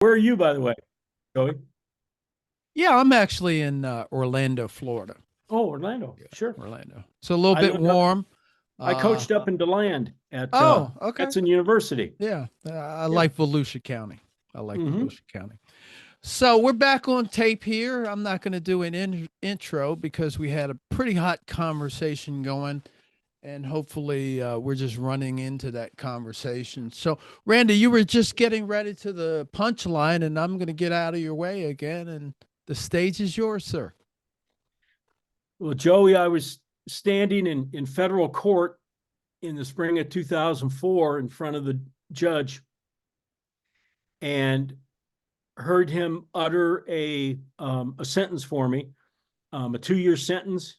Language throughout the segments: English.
Where are you, by the way, Joey? Yeah, I'm actually in Orlando, Florida. Oh, Orlando. Yeah, Sure. Orlando. So a little I bit lived up. warm. I Uh, coached up in DeLand at oh, okay. Stetson University. Yeah, I Yeah. like Volusia County. I like Hmm. Volusia County. So we're back on tape here. I'm not going to do an intro because we had a pretty hot conversation going, and hopefully we're just running into that conversation. So, Randy, you were just getting ready to the punchline, and I'm going to get out of your way again, and the stage is yours, sir. Well, Joey, I was standing in federal court in the spring of 2004 in front of the judge and heard him utter a sentence for me, a 2-year sentence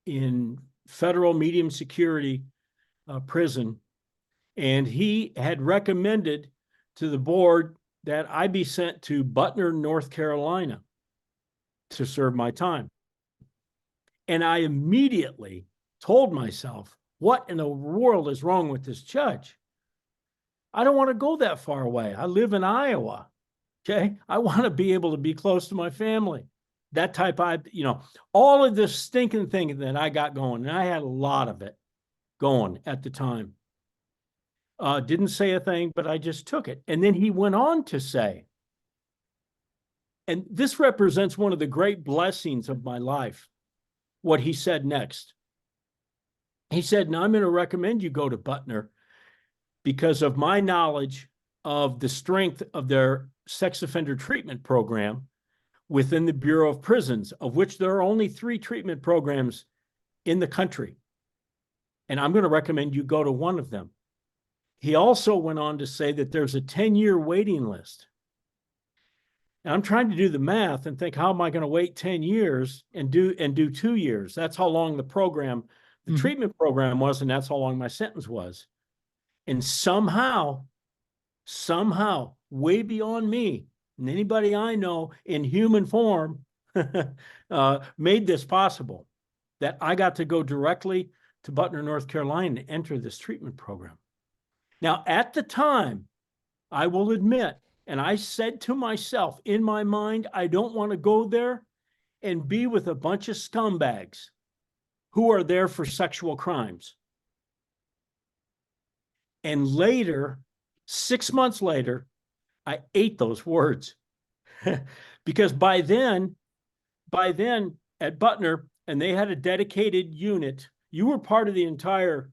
in federal medium security prison. And he had recommended to the board that I be sent to Butner, North Carolina to serve my time. And I immediately told myself, what in the world is wrong with this judge? I don't want to go that far away. I live in Iowa. Okay. I want to be able to be close to my family. That type all of this stinking thing that I got going, and I had a lot of it going at the time. Didn't say a thing, but I just took it. And then he went on to say, and this represents one of the great blessings of my life, what he said next. He said, now I'm going to recommend you go to Butner because of my knowledge of the strength of their sex offender treatment program within the Bureau of Prisons, of which there are only 3 treatment programs in the country. And I'm going to recommend you go to one of them. He also went on to say that there's a 10-year waiting list. And I'm trying to do the math and think, how am I going to wait 10 years and do 2 years? That's how long the treatment program was, and that's how long my sentence was. And somehow, way beyond me, and anybody I know in human form, made this possible, that I got to go directly to Butner, North Carolina, and enter this treatment program. Now, at the time, I will admit, and I said to myself in my mind, I don't want to go there and be with a bunch of scumbags who are there for sexual crimes. And later, 6 months later, I ate those words because by then at Butner, and they had a dedicated unit, you were part of the entire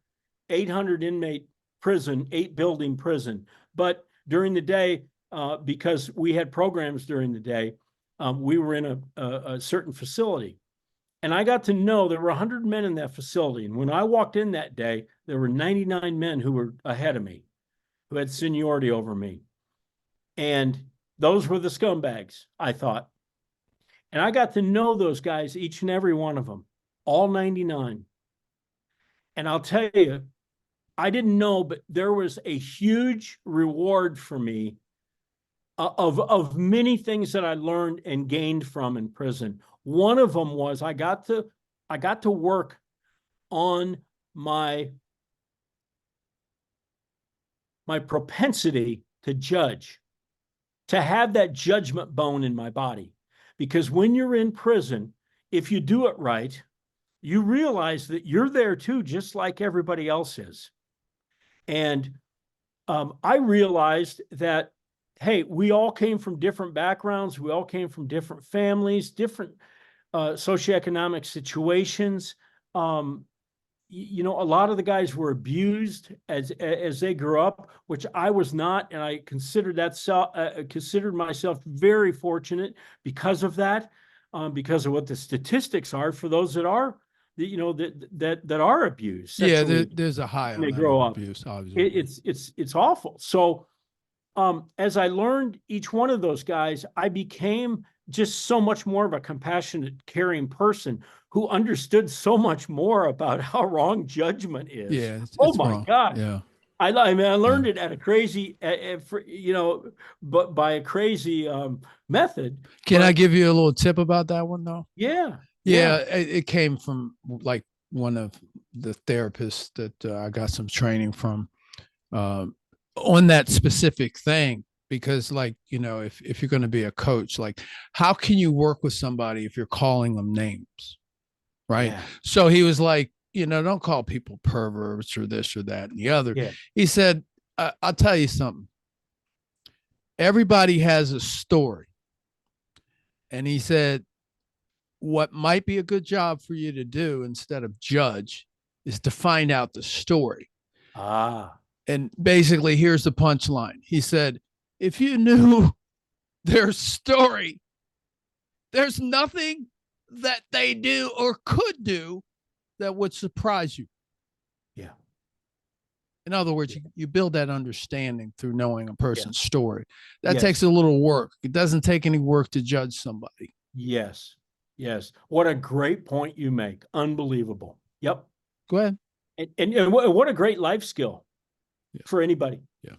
800 inmate prison, 8-building prison. But during the day, because we had programs during the day, we were in a certain facility. And I got to know there were 100 men in that facility. And when I walked in that day, there were 99 men who were ahead of me, who had seniority over me. And those were the scumbags, I thought. And I got to know those guys, each and every one of them, all 99. And I'll tell you, I didn't know, but there was a huge reward for me of many things that I learned and gained from in prison. One of them was I got to work on my propensity to judge, to have that judgment bone in my body. Because when you're in prison, if you do it right, you realize that you're there too, just like everybody else is. And I realized that, hey, we all came from different backgrounds. We all came from different families, different socioeconomic situations. A lot of the guys were abused as they grew up, which I was not, and I considered myself very fortunate because of that, because of what the statistics are for those that are, that are abused sexually. Yeah, there's a high when they amount grow of up. abuse, obviously. It's awful. So as I learned each one of those guys, I became just so much more of a compassionate, caring person who understood so much more about how wrong judgment is. Yeah, Oh it's my wrong. God. Yeah. I learned it at a crazy, but by a crazy method. Can I give you a little tip about that one though? Yeah. Yeah, it came from like one of the therapists that I got some training from on that specific thing. because like, you know, if you're going to be a coach, like how can you work with somebody if you're calling them names? Right. Yeah. So he was like, you know, don't call people perverts or this or that and the other. Yeah. He said, I'll tell you something. Everybody has a story. And he said, what might be a good job for you to do instead of judge is to find out the story. Ah. And basically, here's the punchline. He said, if you knew their story, there's nothing that they do or could do that would surprise you. Yeah. In other words, you build that understanding through knowing a person's story. That Yes. takes a little work. It doesn't take any work to judge somebody. Yes. Yes. What a great point you make. Unbelievable. Yep. Go ahead. And what a great life skill for anybody. Yeah.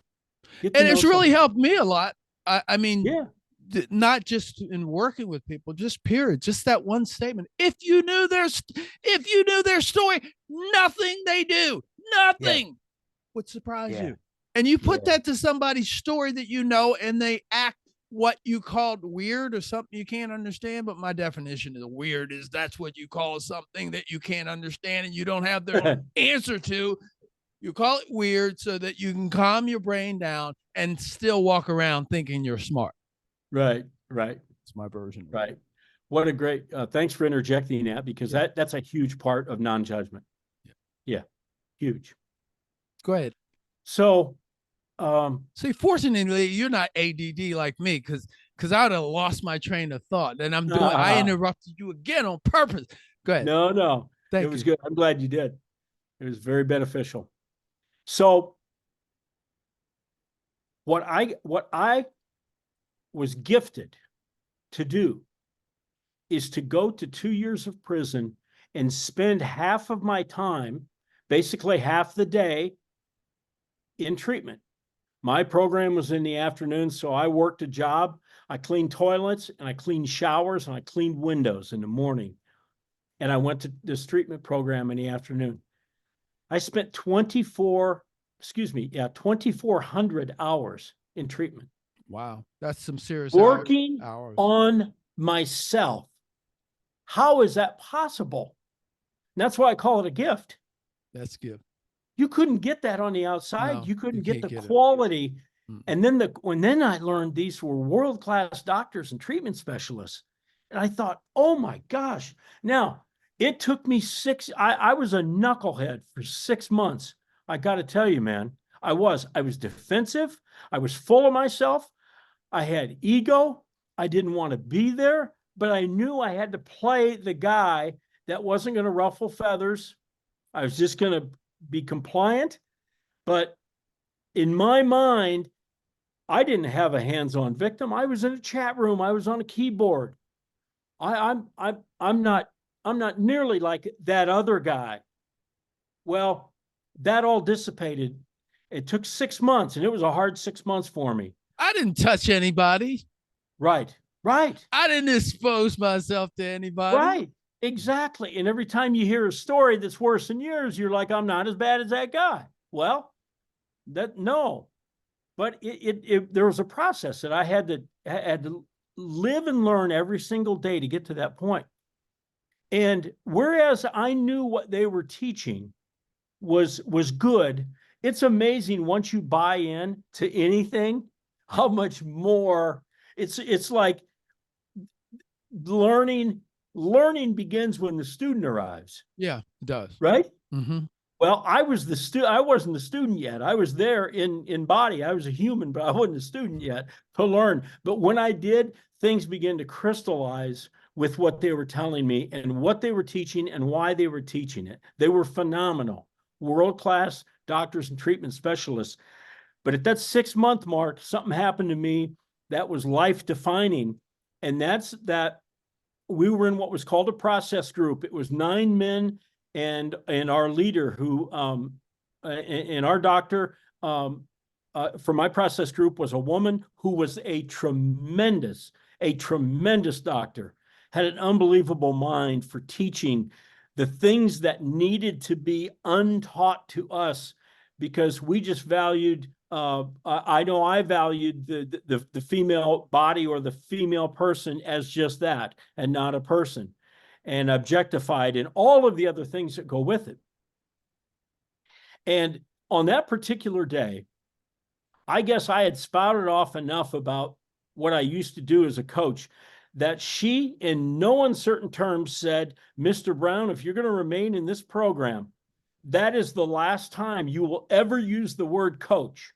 Get to And know it's really somebody. helped me a lot. I mean, Yeah. not just in working with people, just period. Just that one statement. If you knew their story, nothing they do, nothing would surprise you. And you put that to somebody's story that you know, and they act what you called weird or something you can't understand. But my definition of weird is that's what you call something that you can't understand and you don't have the answer to. You call it weird so that you can calm your brain down and still walk around thinking you're smart. Right. Right. It's my version. Right. What a great, thanks for interjecting that, because that's a huge part of non-judgment. Yeah. Huge. Go ahead. So, see, fortunately, you're not ADD like me, because I would have lost my train of thought. And I interrupted you again on purpose. Go ahead. No. It was good. I'm glad you did. It was very beneficial. So what I was gifted to do is to go to 2 years of prison and spend half of my time, basically half the day, in treatment. My program was in the afternoon, so I worked a job. I cleaned toilets and I cleaned showers and I cleaned windows in the morning. And I went to this treatment program in the afternoon. I spent 2,400 hours in treatment. Wow. That's some serious working hours. On myself. How is that possible? And that's why I call it a gift. That's a gift. You couldn't get that on the outside. No, you couldn't get the get quality. And then then I learned these were world-class doctors and treatment specialists. And I thought, oh my gosh. Now, it took me I was a knucklehead for 6 months. I got to tell you, man, I was defensive. I was full of myself. I had ego. I didn't want to be there, but I knew I had to play the guy that wasn't going to ruffle feathers. I was just going to be compliant. But in my mind, I didn't have a hands-on victim. I was in a chat room. I was on a keyboard. I'm not nearly like that other guy. Well, that all dissipated. It took 6 months, and it was a hard 6 months for me. I didn't touch anybody. Right. I didn't expose myself to anybody. Right. Exactly. And every time you hear a story that's worse than yours, you're like, I'm not as bad as that guy. Well, no. But there was a process that I had to live and learn every single day to get to that point. And whereas I knew what they were teaching was good, it's amazing once you buy in to anything, how much more it's like learning begins when the student arrives. Yeah, it does. Right? Mm-hmm. Well, I wasn't the student yet. I was there in body. I was a human, but I wasn't a student yet to learn. But when I did, things began to crystallize with what they were telling me and what they were teaching and why they were teaching it. They were phenomenal, world-class doctors and treatment specialists. But at that 6-month mark, something happened to me that was life-defining. And that's that we were in what was called a process group. It was 9 men and our leader who, and our doctor for my process group was a woman who was a tremendous doctor, had an unbelievable mind for teaching the things that needed to be untaught to us, because we just valued I know I valued the female body or the female person as just that and not a person, and objectified and all of the other things that go with it. And on that particular day, I guess I had spouted off enough about what I used to do as a coach that she, in no uncertain terms, said, Mr. Brown, if you're going to remain in this program, that is the last time you will ever use the word coach.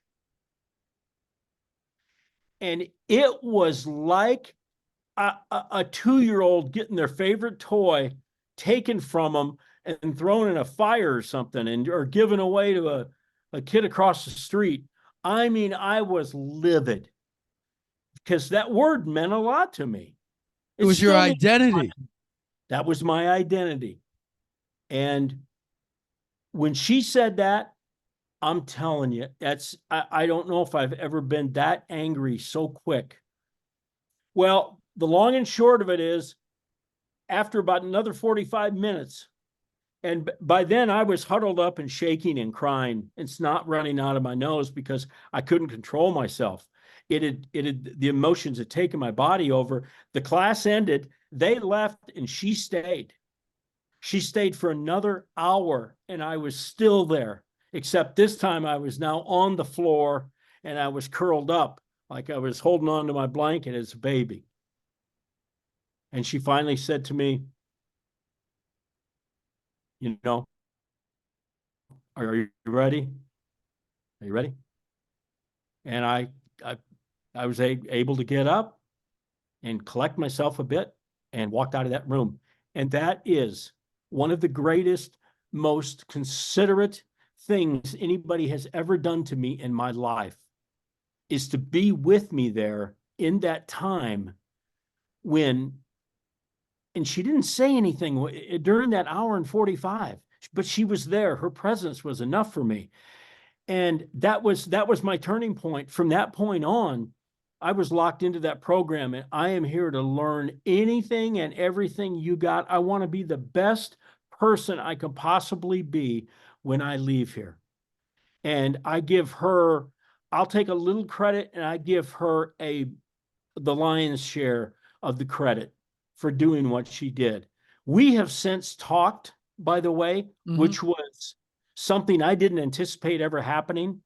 And it was like a 2-year-old getting their favorite toy taken from them and thrown in a fire or something, and or given away to a kid across the street. I mean, I was livid because that word meant a lot to me. It was your identity. That was my identity. And when she said that, I'm telling you, I don't know if I've ever been that angry so quick. Well, the long and short of it is, after about another 45 minutes, and by then I was huddled up and shaking and crying and snot running out of my nose because I couldn't control myself. The emotions had taken my body over. The class ended, they left, and she stayed. She stayed for another hour, and I was still there, except this time I was now on the floor and I was curled up like I was holding on to my blanket as a baby. And she finally said to me, you know, are you ready? Are you ready? And I was able to get up and collect myself a bit and walked out of that room. And that is one of the greatest, most considerate things anybody has ever done to me in my life, is to be with me there in that time when, and she didn't say anything during that hour and 45, but she was there. Her presence was enough for me. And that was my turning point. From that point on, I was locked into that program, and I am here to learn anything and everything you got. I want to be the best person I can possibly be when I leave here. And I'll take a little credit, and I give her the lion's share of the credit for doing what she did. We have since talked, by the way, which was something I didn't anticipate ever happening.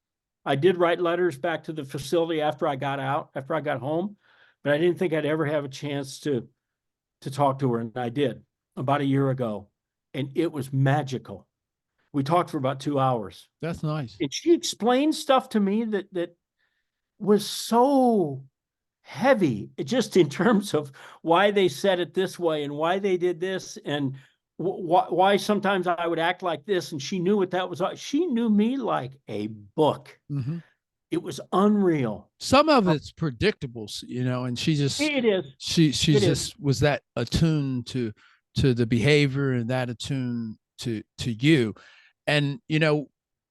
I did write letters back to the facility after I got home, but I didn't think I'd ever have a chance to talk to her. And I did about a year ago, and it was magical. We talked for about 2 hours. That's nice. And she explained stuff to me that was so heavy, just in terms of why they said it this way and why they did this, and why sometimes I would act like this. And she knew what that was. She knew me like a book. It was unreal. Some of it's predictable, and she just, it is. She just was that attuned to the behavior and that attuned to you. And,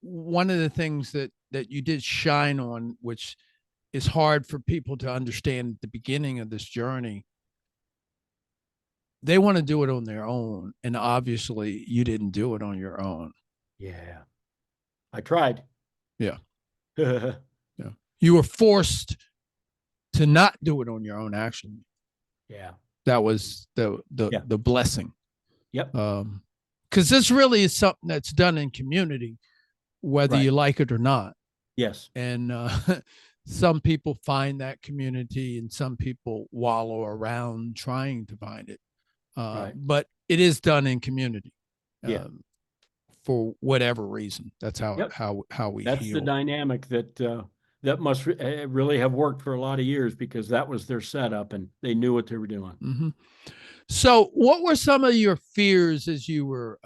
one of the things that you did shine on, which is hard for people to understand at the beginning of this journey, they want to do it on their own. And obviously you didn't do it on your own. Yeah. I tried. Yeah. Yeah. You were forced to not do it on your own, actually. Yeah. That was the blessing. Yep. Because this really is something that's done in community, whether you like it or not. Yes. And some people find that community, and some people wallow around trying to find it. But it is done in community. For whatever reason. That's how we That's heal. the dynamic that must really have worked for a lot of years, because that was their setup and they knew what they were doing. So what were some of your fears as you were,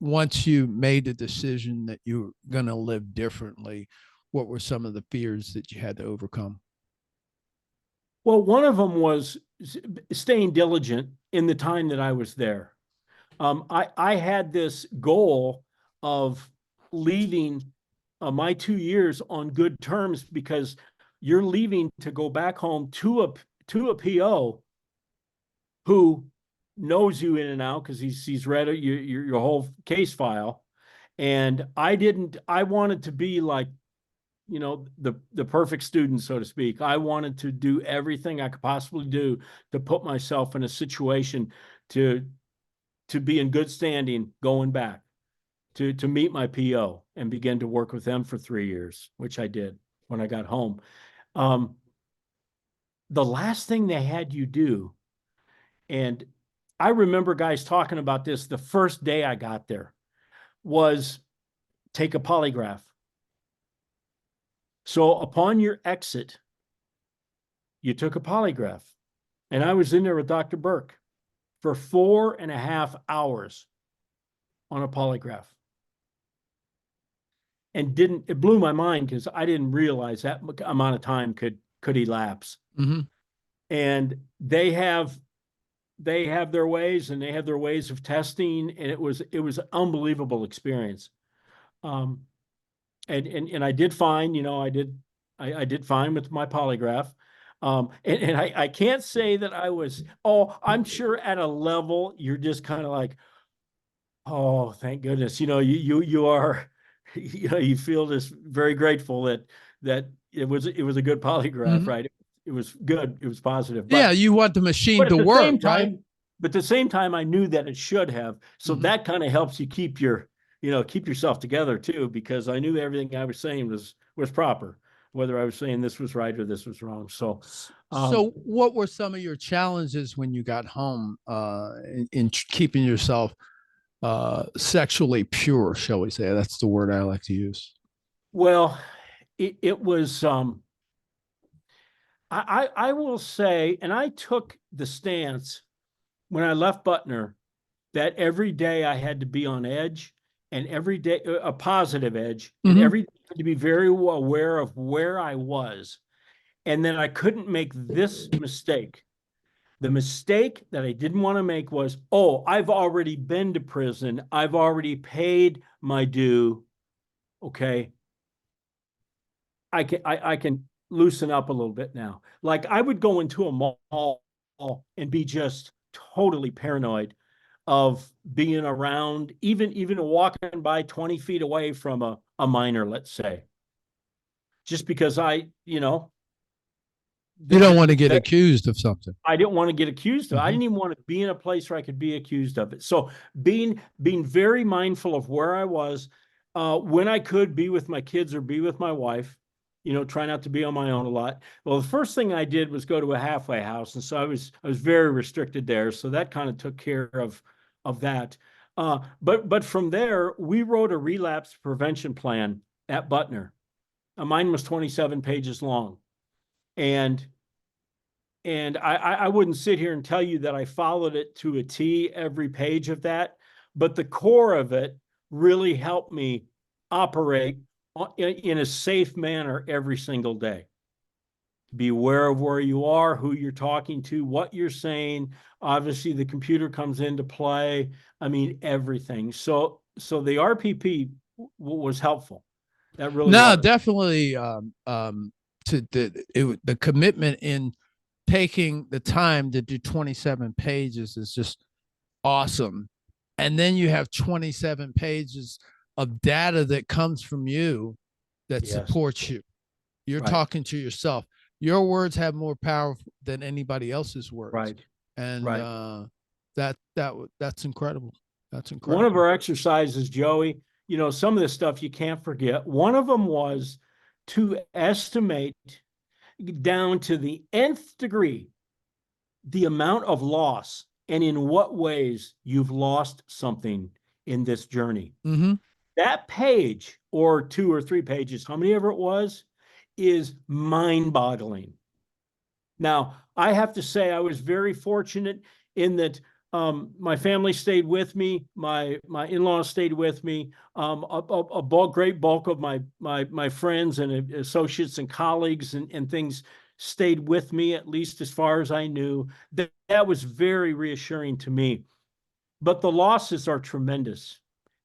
once you made the decision that you were going to live differently? What were some of the fears that you had to overcome? Well, one of them was staying diligent in the time that I was there. I had this goal of leaving my 2 years on good terms, because you're leaving to go back home to a PO who knows you in and out, because he's read your whole case file. And I wanted to be like the perfect student, so to speak. I wanted to do everything I could possibly do to put myself in a situation to be in good standing going back, to meet my PO and begin to work with them for 3 years, which I did when I got home. The last thing they had you do, and I remember guys talking about this the first day I got there, was take a polygraph. So upon your exit, you took a polygraph. And I was in there with Dr. Burke for 4.5 hours on a polygraph. And it blew my mind because I didn't realize that amount of time could elapse. Mm-hmm. And they have their ways, and they have their ways of testing, and it was an unbelievable experience. And I did fine, I did fine with my polygraph. And I can't say that I was, I'm sure at a level you're just kind of like, oh, thank goodness, you are, you feel this very grateful that it was a good polygraph, right? It was good, it was positive. Yeah, you want the machine to work, right? But at the same time, I knew that it should have. So that kind of helps you keep yourself together too, because I knew everything I was saying was proper, whether I was saying this was right or this was wrong. So what were some of your challenges when you got home in keeping yourself sexually pure, shall we say? That's the word I like to use. Well, it was, I will say, and I took the stance when I left Butner that every day I had to be on edge, and every day a positive edge, and every day I had to be very aware of where I was, and then I couldn't make this mistake. The mistake that I didn't want to make was, I've already been to prison. I've already paid my due. Okay. I can loosen up a little bit now. Like I would go into a mall and be just totally paranoid of being around, even walking by 20 feet away from a minor, let's say, just because you don't want to get accused of something. I didn't want to get accused of it. I didn't even want to be in a place where I could be accused of it. So being very mindful of where I was, when I could be with my kids or be with my wife, try not to be on my own a lot. Well, the first thing I did was go to a halfway house. And so I was very restricted there. So that kind of took care of that. But from there, we wrote a relapse prevention plan at Butner. Mine was 27 pages long. And I wouldn't sit here and tell you that I followed it to a T every page of that, but the core of it really helped me operate in a safe manner every single day. Be aware of where you are, who you're talking to, what you're saying. Obviously, the computer comes into play. I mean, everything. So the RPP was helpful. That really was. Definitely. The commitment in taking the time to do 27 pages is just awesome. And then you have 27 pages of data that comes from you that supports you. You're talking to yourself. Your words have more power than anybody else's words. Right. And that's incredible. That's incredible. One of our exercises, Joey, some of this stuff you can't forget. One of them was to estimate down to the nth degree the amount of loss and in what ways you've lost something in this journey. That page, or 2 or 3 pages, how many ever it was, is mind-boggling. Now, I have to say I was very fortunate in that my family stayed with me, my in-laws stayed with me, great bulk of my friends and associates and colleagues and things stayed with me, at least as far as I knew. That was very reassuring to me. But the losses are tremendous.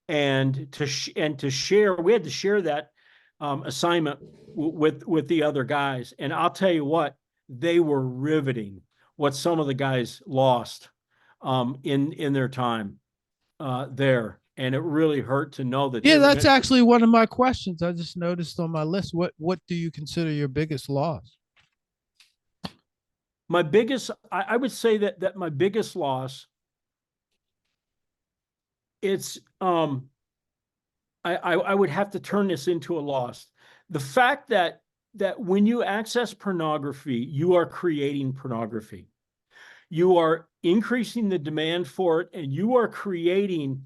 And to share, we had to share that assignment with the other guys. And I'll tell you what, they were riveting what some of the guys lost in their time there. And it really hurt to know that Yeah, they were that's going to. actually one of my questions. I just noticed on my list. What do you consider your biggest loss? My biggest, I would say that my biggest loss, it's I would have to turn this into a loss. The fact that when you access pornography, you are creating pornography. You are increasing the demand for it, and you are creating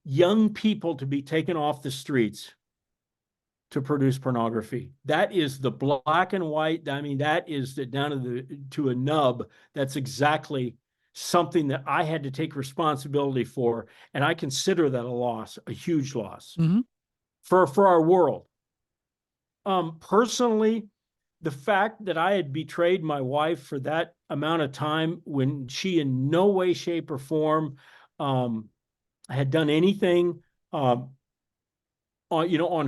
young people to be taken off the streets to produce pornography. That is the black and white. I mean, that is the down to a nub. That's exactly something that I had to take responsibility for, and I consider that a loss, a huge loss Mm-hmm. for our world. Personally, the fact that I had betrayed my wife for that amount of time when she in no way, shape, or form had done anything on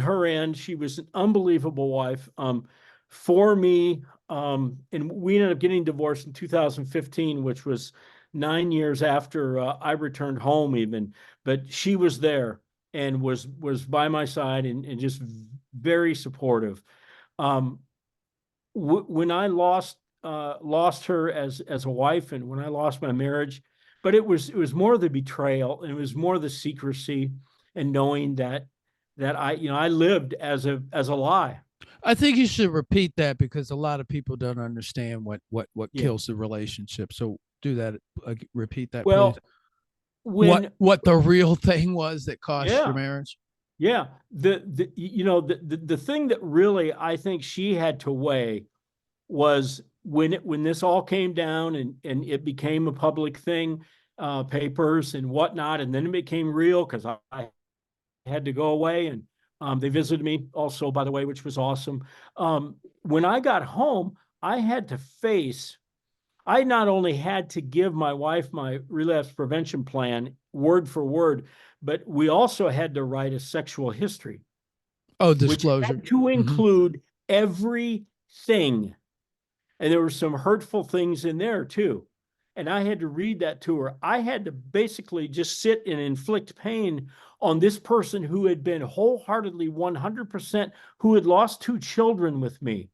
her end. She was an unbelievable wife for me. And we ended up getting divorced in 2015, which was 9 years after I returned home even. But she was there and was by my side and just very supportive. Um, when I lost her as a wife, and when I lost my marriage, but it was more the betrayal, and it was more the secrecy, and knowing that I lived as a lie. I think you should repeat that because a lot of people don't understand what Yeah. kills the relationship. So do that. Repeat that, please. Well, when What the real thing was that cost your yeah, marriage? yeah, the thing that really I think she had to weigh was when this all came down and it became a public thing, papers and whatnot, and then it became real because I had to go away, and they visited me also, by the way, which was awesome. When I got home, I had to face. I not only had to give my wife my relapse prevention plan word for word, but we also had to write a sexual history, Oh, which disclosure. had to Mm-hmm. include everything. And there were some hurtful things in there too. And I had to read that to her. I had to basically just sit and inflict pain on this person who had been wholeheartedly 100%, who had lost two children with me.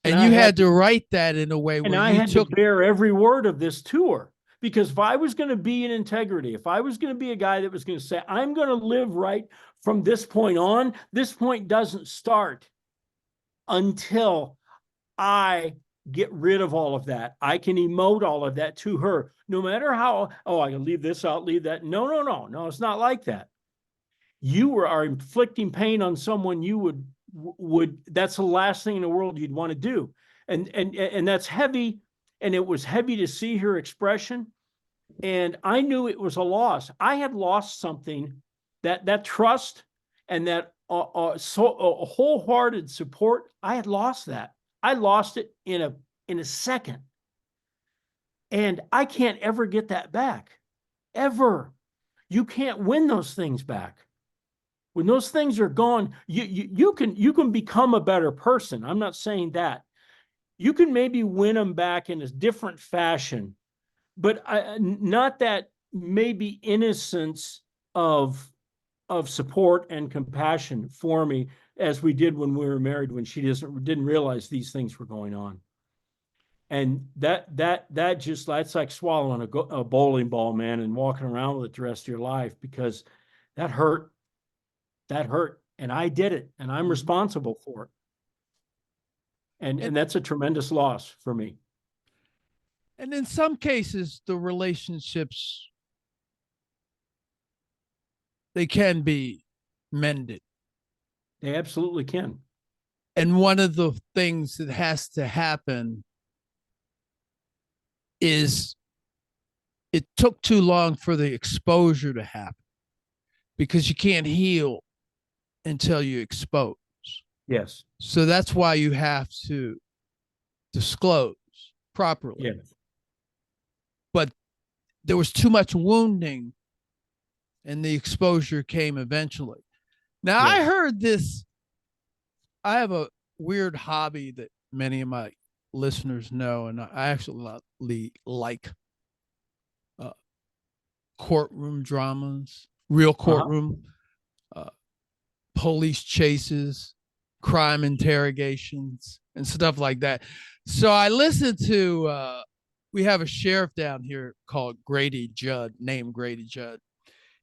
And And I you had had to write that in a way and where I you had to took. bear every word of this to her. Because if I was going to be in integrity, if I was going to be a guy that was going to say, I'm going to live right from this point on, this point doesn't start until I get rid of all of that. I can emote all of that to her, no matter how, oh, I can leave this out, leave that. No, it's not like that. You are inflicting pain on someone you would that's the last thing in the world you'd want to do. And that's heavy. And it was heavy to see her expression. And I knew it was a loss. I had lost something, that trust and that wholehearted support. I had lost that. I lost it in a second, and I can't ever get that back, ever. You can't win those things back. When those things are gone, you can become a better person. I'm not saying that. You can maybe win them back in a different fashion, but not that maybe innocence of support and compassion for me as we did when we were married, when she didn't realize these things were going on. And that just, that's like swallowing a bowling ball, man, and walking around with it the rest of your life, because that hurt. That hurt, and I did it, and I'm responsible for it. And And, that's a tremendous loss for me. and in some cases, the relationships, they can be mended. They absolutely can. And one of the things that has to happen is it took too long for the exposure to happen because you can't heal until you expose. Yes. So that's why you have to disclose properly. Yeah. But there was too much wounding and the exposure came eventually. Now, I Yes. heard this. I have a weird hobby that many of my listeners know, and I actually like. Uh, courtroom dramas, real courtroom, police chases, crime interrogations, and stuff like that. So I listened to, we have a sheriff down here called Grady Judd, named Grady Judd.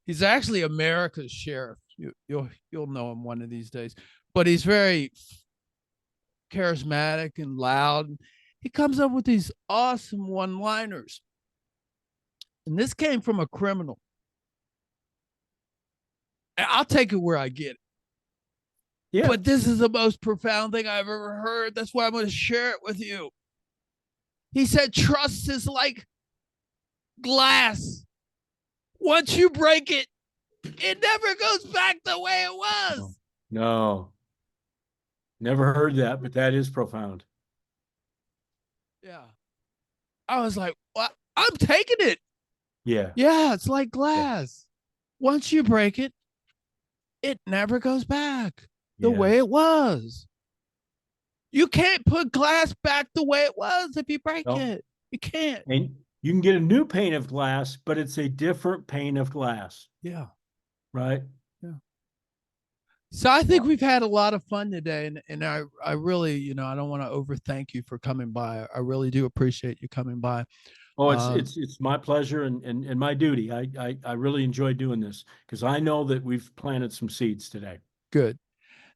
He's actually America's sheriff. You'll know him one of these days, but he's very charismatic and loud. He comes up with these awesome one-liners. And this came from a criminal. And I'll take it where I get it. Yeah. But this is the most profound thing I've ever heard. That's why I'm going to share it with you. He said, trust is like glass. Once you break it, it never goes back the way it was. No. Never heard that, but that is profound. Yeah. I was like, well, I'm taking it. Yeah. Yeah, it's like glass. Yeah. Once you break it, it never goes back the way it was. You can't put glass back the way it was if you break it. You can't. And you can get a new pane of glass, but it's a different pane of glass. Yeah. Right? Yeah. So I think we've had a lot of fun today. And I really, I don't want to over thank you for coming by. I really do appreciate you coming by. Oh, it's my pleasure and my duty. I really enjoy doing this because I know that we've planted some seeds today. Good.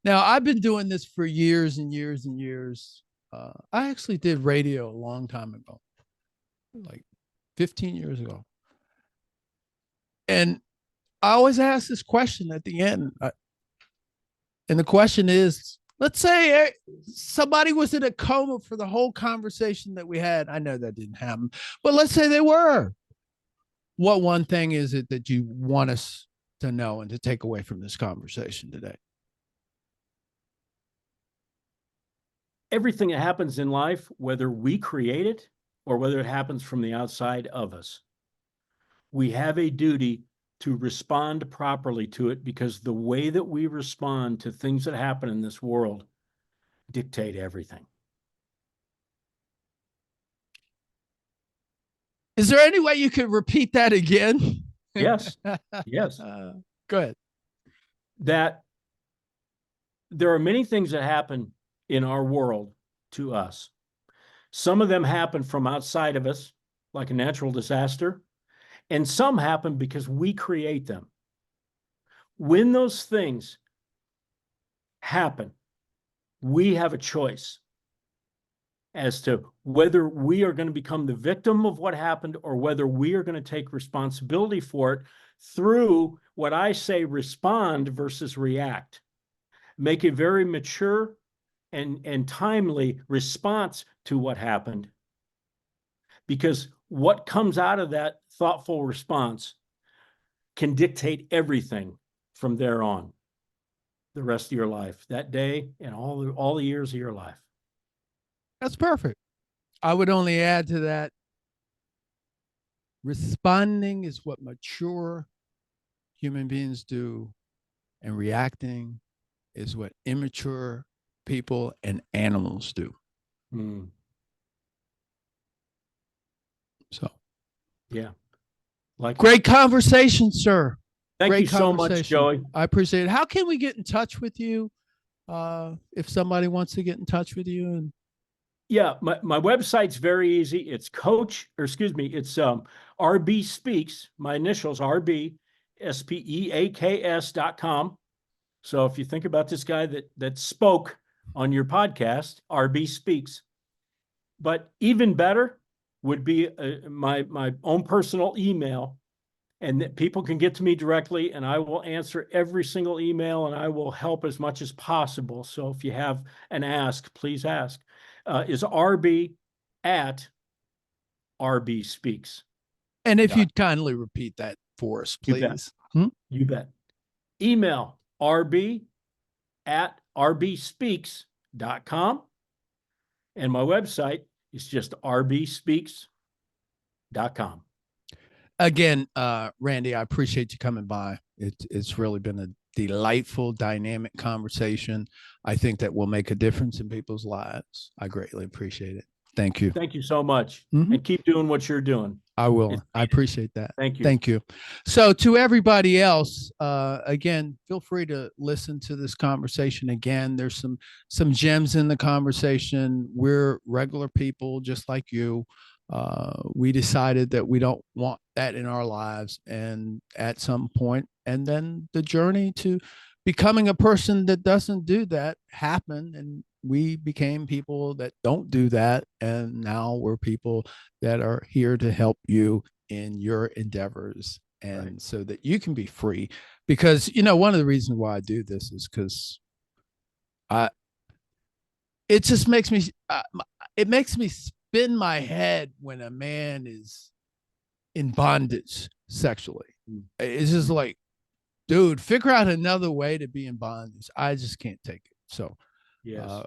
Now, I've been doing this for years and years and years. I actually did radio a long time ago, like 15 years ago. And I always ask this question at the end. And the question is, let's say somebody was in a coma for the whole conversation that we had. I know that didn't happen, but let's say they were. What one thing is it that you want us to know and to take away from this conversation today? Everything that happens in life, whether we create it or whether it happens from the outside of us, we have a duty to respond properly to it because the way that we respond to things that happen in this world dictate everything. Is there any way you could repeat that again? Yes. Yes. Go ahead. That there are many things that happen in our world to us. Some of them happen from outside of us, like a natural disaster, and some happen because we create them. When those things happen, we have a choice as to whether we are going to become the victim of what happened or whether we are going to take responsibility for it through what I say respond versus react. Make a very mature and timely response to what happened. Because what comes out of that thoughtful response can dictate everything from there on, the rest of your life, that day and all the years of your life. That's perfect. I would only add to that, responding is what mature human beings do, and reacting is what immature people and animals do. So, yeah. Great conversation, sir. Thank you so much, Joey. I appreciate it. How can we get in touch with you if somebody wants to get in touch with you? And yeah, my website's very easy. It's RB Speaks. My initials RB SPEAKS.com. So if you think about this guy that spoke on your podcast, RB Speaks. But even better would be my own personal email, and that people can get to me directly, and I will answer every single email, and I will help as much as possible. So if you have an ask, please ask. Is RB@RBSpeaks. And if you'd kindly repeat that for us, please. You bet. Email RB@RBSpeaks.com. And my website is just RBSpeaks.com. Again, Randy, I appreciate you coming by. It's really been a delightful, dynamic conversation. I think that will make a difference in people's lives. I greatly appreciate it. Thank you. Thank you so much. Mhm. And keep doing what you're doing. I will. It's I appreciate that. Thank you. Thank you. So to everybody else, again, feel free to listen to this conversation again. There's some gems in the conversation. We're regular people just like you. We decided that we don't want that in our lives, and at some point, and then the journey to becoming a person that doesn't do that happened, and we became people that don't do that, and now we're people that are here to help you in your endeavors, and Right. so that you can be free. Because one of the reasons why I do this is because I it just makes me it makes me spin my head when a man is in bondage sexually. It's just like, dude, figure out another way to be in bondage. I just can't take it. So Yes.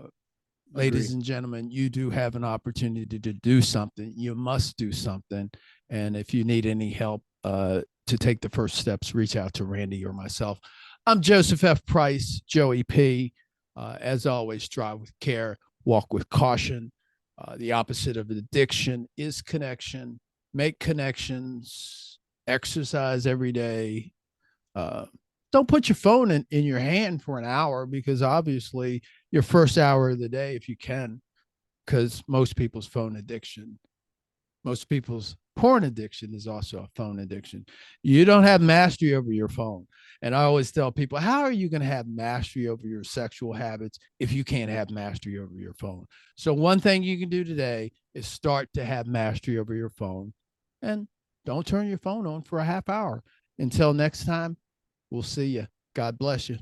ladies Agreed. and gentlemen, you do have an opportunity to do something. You must do something. And if you need any help to take the first steps, reach out to Randy or myself. I'm Joseph F. Price, Joey P. As always, drive with care, walk with caution. The opposite of addiction is connection. Make connections, exercise every day. Don't put your phone in your hand for an hour, because obviously your first hour of the day, if you can, because most people's porn addiction is also a phone addiction. You don't have mastery over your phone. And I always tell people, how are you going to have mastery over your sexual habits if you can't have mastery over your phone? So one thing you can do today is start to have mastery over your phone, and don't turn your phone on for a half hour. Until next time, we'll see you. God bless you.